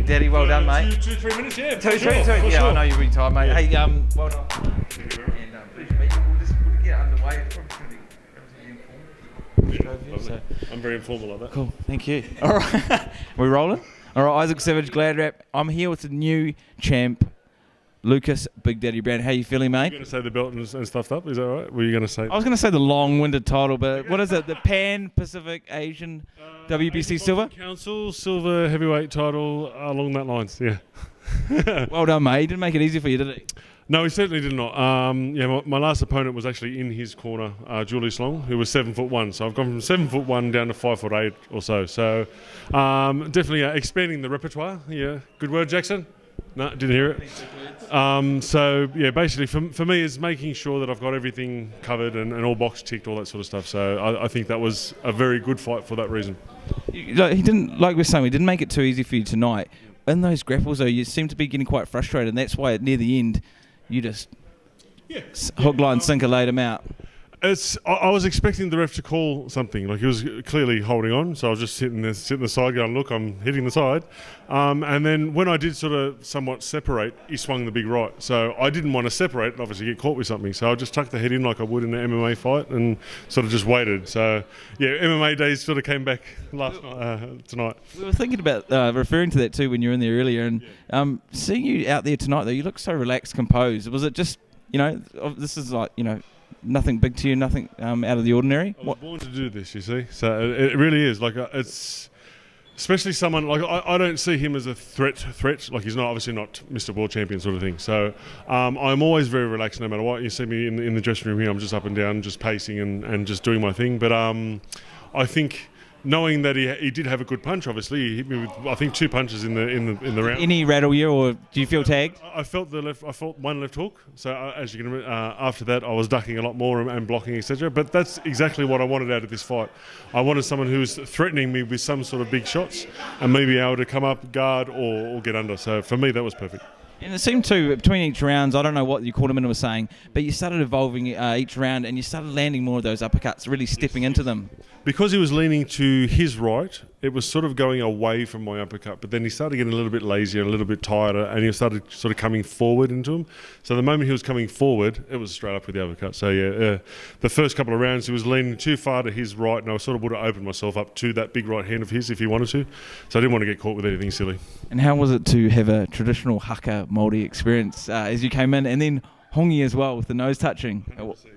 Big Daddy, well done, mate. 2-3 minutes, yeah. Two. Yeah, sure. I know you're really tired, mate. Yeah. Hey, well done. And please, mate, we'll get underway. It's probably going to be relatively informal. I'm very informal like that. Cool, thank you. All right, we're rolling. All right, Isaac Savage, Gladrap. I'm here with the new champ, Lucas Big Daddy Browne. How you feeling, mate? You're going to say the belt and stuffed up? Is that right? Were you going to say? I was going to say the long-winded title, but what is it? The Pan Pacific Asian WBC Asian Silver? Boxing Council silver heavyweight title along that lines. Yeah. Well done, mate. He didn't make it easy for you, did he? No, he certainly did not. My last opponent was actually in his corner, Julius Long, who was 7'1". So I've gone from 7'1" down to 5'8" or so. So definitely expanding the repertoire. Yeah, good word, Jackson. No, didn't hear it. So yeah, basically for me, it's making sure that I've got everything covered and all box ticked, all that sort of stuff. So I think that was a very good fight for that reason. He didn't, like we're saying, he didn't make it too easy for you tonight. In those grapples, though, you seem to be getting quite frustrated, and that's why near the end, you just hook, line, sinker, laid him out. I was expecting the ref to call something. Like, he was clearly holding on, so I was just sitting the side going, look, I'm hitting the side. And then when I did sort of somewhat separate, he swung the big right. So I didn't want to separate and obviously get caught with something. So I just tucked the head in like I would in an MMA fight and sort of just waited. So yeah, MMA days sort of came back tonight. We were thinking about referring to that too when you were in there earlier. And seeing you out there tonight, though, you look so relaxed, composed. Was it just, this is like, nothing big to you, nothing out of the ordinary? I was born to do this, you see. So it really is. Like, it's especially someone like I don't see him as a threat. Like, he's not obviously not Mr. World Champion sort of thing. So I'm always very relaxed no matter what. You see me in the dressing room here, I'm just up and down, just pacing and just doing my thing. But I think, knowing that he did have a good punch, obviously he hit me with I think 2 punches in the round. Any rattle you, or do you feel tagged? I felt one left hook. So as you can after that, I was ducking a lot more and blocking, etc. But that's exactly what I wanted out of this fight. I wanted someone who was threatening me with some sort of big shots and maybe able to come up, guard, or get under. So for me, that was perfect. And it seemed to, between each rounds, I don't know what you called him and was saying, but you started evolving each round and you started landing more of those uppercuts, really stepping into them. Because he was leaning to his right, it was sort of going away from my uppercut, but then he started getting a little bit lazier, a little bit tireder, and he started sort of coming forward into him. So the moment he was coming forward, it was straight up with the uppercut. So yeah, the first couple of rounds, he was leaning too far to his right, and I sort of would have opened myself up to that big right hand of his if he wanted to. So I didn't want to get caught with anything silly. And how was it to have a traditional haka Māori experience as you came in, and then hongi as well with the nose touching?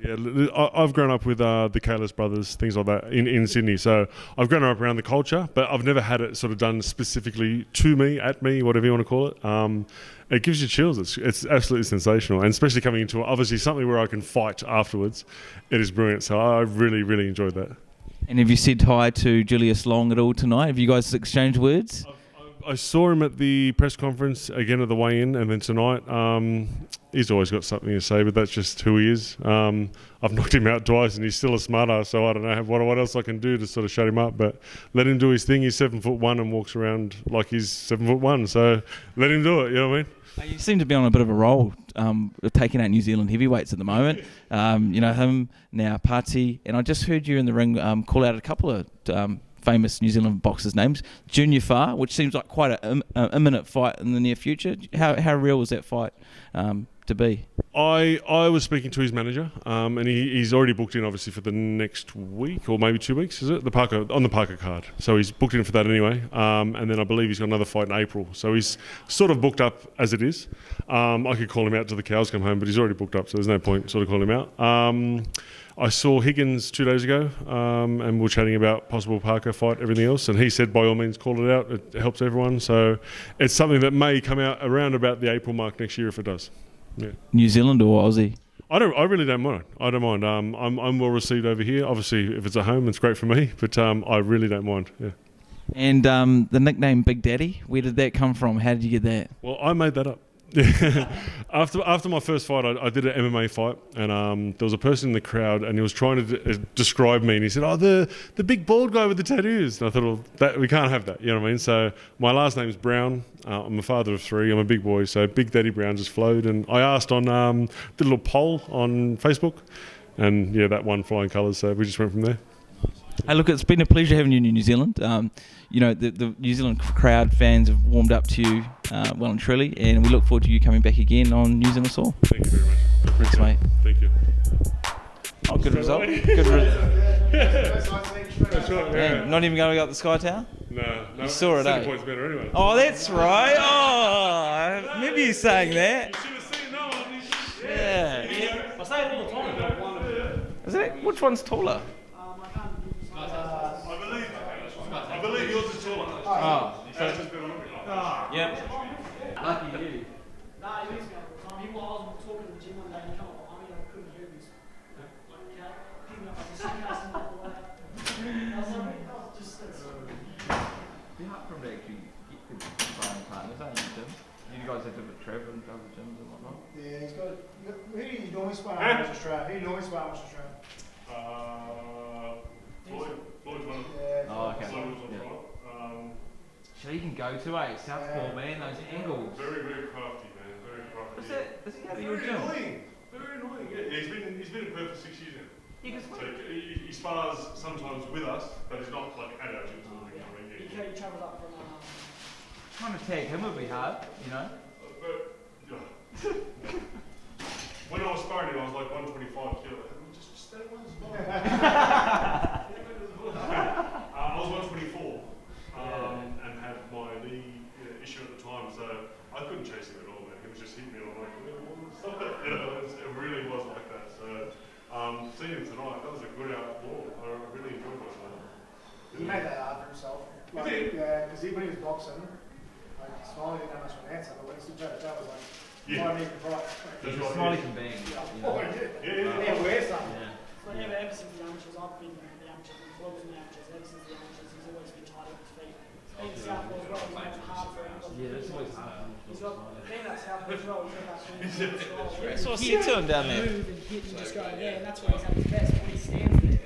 Yeah, I've grown up with the Kalis brothers, things like that in Sydney. So I've grown up around the culture, but I've never had it sort of done specifically to me, at me, whatever you want to call it. It gives you chills. It's absolutely sensational, and especially coming into obviously something where I can fight afterwards. It is brilliant. So I really, really enjoyed that. And have you said hi to Julius Long at all tonight? Have you guys exchanged words? I saw him at the press conference again at the weigh-in, and then tonight. He's always got something to say, but that's just who he is. I've knocked him out twice, and he's still a smart ass, so I don't know what else I can do to sort of shut him up. But let him do his thing. He's 7'1" and walks around like he's 7'1", so let him do it. You know what I mean? You seem to be on a bit of a roll, taking out New Zealand heavyweights at the moment. Him, now Pati, and I just heard you in the ring call out a couple of famous New Zealand boxers' names. Junior Pati, which seems like quite an imminent fight in the near future. How real was that fight to be? I was speaking to his manager, and he's already booked in, obviously, for the next week or maybe 2 weeks, is it? The Parker card. So he's booked in for that anyway. And then I believe he's got another fight in April. So he's sort of booked up as it is. I could call him out till the cows come home, but he's already booked up, so there's no point sort of calling him out. I saw Higgins 2 days ago, and we were chatting about possible Parker fight, everything else, and he said by all means call it out. It helps everyone. So it's something that may come out around about the April mark next year if it does. Yeah. New Zealand or Aussie? I really don't mind. I don't mind. I'm well received over here. Obviously, if it's at home, it's great for me. But I really don't mind. Yeah. And the nickname Big Daddy, where did that come from? How did you get that? Well, I made that up. After my first fight, I did an MMA fight, and there was a person in the crowd, and he was trying to describe me, and he said, "Oh, the big bald guy with the tattoos." And I thought, well, we can't have that. You know what I mean? So my last name's Browne. I'm a father of 3. I'm a big boy, so Big Daddy Browne just flowed. And I asked did a little poll on Facebook, and yeah, that won flying colours. So we just went from there. Hey, look, it's been a pleasure having you in New Zealand. You know, the New Zealand crowd fans have warmed up to you well and truly, and we look forward to you coming back again on New Zealand soil. Thank you very much. Thanks, mate. Thank you. Oh, good result. Good result. That's right. Yeah. Not even going to go up the Sky Tower? No. You saw it, Center eh? point's better anyway. Oh, that's right. Oh, I remember you saying that. You should have seen that one. Yeah. I say it all the time. Is it? Which one's taller? I believe yours is taller. Oh. Yours is better on me. Yep. Lucky you. Nah, he makes me up all the time. I was talking to the gym one day and he come up behind me and I couldn't hear him. He's like, picking up like a suitcase and all that. I was like, just Be hard for him to actually get good sparring partners, aren't you, Jim? You guys have different travel and other gyms and whatnot. Yeah, he's got. Who do you normally spar in Australia? Who do you normally spar in Australia? Floyd's one. Yeah. Oh, okay. Floyd's one, Yeah. right? So you can go to Southpaw, man, those angles. Very, very crafty, man. Very crafty. Is he out of your Very gym? annoying. Very annoying. Yeah, he's been in Perth for 6 years now. You can So he spars sometimes with us, but he's not like at our gym. he travels up from trying to tag him would be hard, you know? When I was sparring him, I was like 125 kilo. Just stay one spot. I was 124 and had my knee issue at the time, so I couldn't chase him at all, man. He was just hitting me, and I'm like, stop it. You know, it really was like that. So seeing him tonight, that was a good outlaw. I really enjoyed myself. He made that hard for himself. Like, yeah, because when he was boxing, like Smiley didn't have much of an answer, but when he stood toe to toe, was like, I need to fight. That's right. Smiley can bang. Yeah, wear something. So ever since the amateurs, I've been in the amateurs, and Floyd was in the amateurs. Ever since the amateurs, he's always been tight on his feet. Being Southpaw as well, he makes it hard for him. Yeah, that's always hard. He's got, being that Southpaw as well, he's got that swing as well. That's what I said to him down there. Move and hit and just go there, and that's where he's at his best, when he stands there.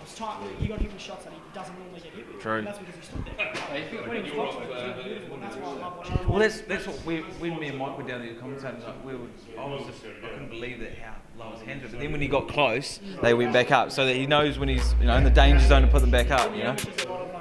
It's tight, you got to give him shots that he doesn't normally get hit with. True. And that's because he stood there. When he was boxing, it was really beautiful, and that's why I love watching him. Well, that's what when me and Mike were down there commentating, like, I couldn't believe that how low his hands were. But then when he got close, they went back up, so that he knows when he's in the danger zone to put them back up. You know. There's a lot of